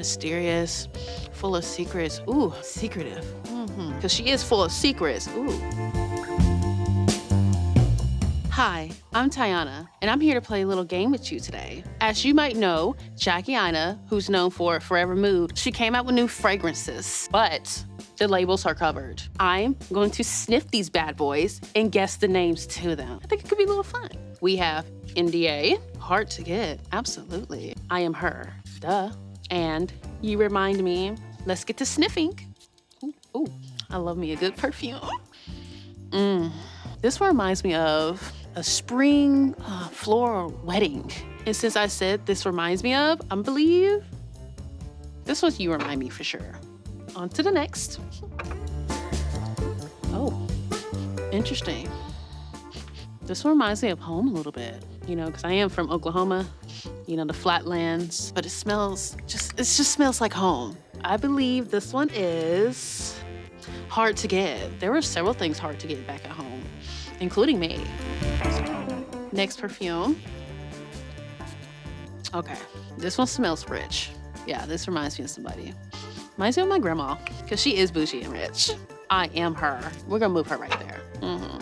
mysterious, full of secrets. Ooh, secretive. Because she is full of secrets. Ooh. Hi, I'm Tyana, and I'm here to play a little game with you today. As you might know, Tyana, who's known for FORVR Mood, she came out with new fragrances, but the labels are covered. I'm going to sniff these bad boys and guess the names to them. I think it could be a little fun. We have NDA, hard to get, absolutely. I am her, duh. And you remind me, let's get to sniffing. Ooh, I love me a good perfume. This one reminds me of a spring floral wedding. And since I said this reminds me of, I believe this one you remind me for sure. On to the next. Oh, interesting. This one reminds me of home a little bit, you know, because I am from Oklahoma, you know, the flatlands, but it just smells like home. I believe this one is hard to get. There were several things hard to get back at home, including me. Next perfume. Okay, this one smells rich. Yeah, this reminds me of somebody. Reminds me of my grandma, because she is bougie and rich. I am her. We're gonna move her right there,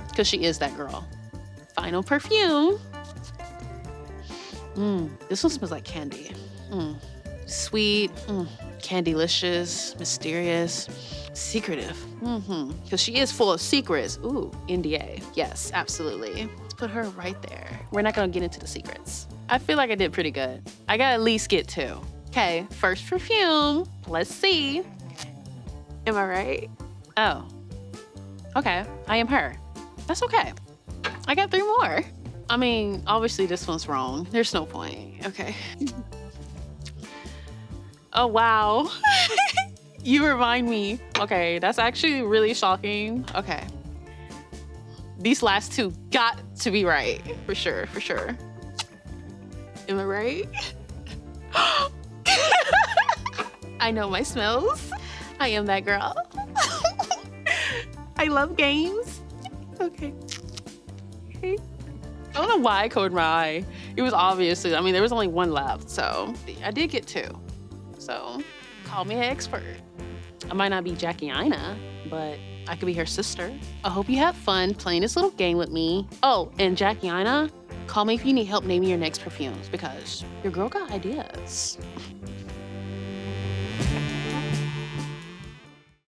because she is that girl. Final perfume. This one smells like candy. Sweet, candylicious, mysterious, secretive. Because she is full of secrets. Ooh, NDA. Yes, absolutely. Let's put her right there. We're not gonna get into the secrets. I feel like I did pretty good. I gotta at least get 2. Okay, first perfume. Let's see. Am I right? Oh. Okay, I am her. That's okay. I got 3 more. I mean, obviously this one's wrong. There's no point. Okay. Oh, wow. You remind me. Okay, that's actually really shocking. Okay. These last 2 got to be right. For sure, for sure. Am I right? I know my smells. I am that girl. I love games. Okay. I don't know why I coded my eye. It was obviously, I mean, there was only 1 left, so I did get 2. So call me an expert. I might not be Tyana, but I could be her sister. I hope you have fun playing this little game with me. Oh, and Tyana, call me if you need help naming your next perfumes because your girl got ideas.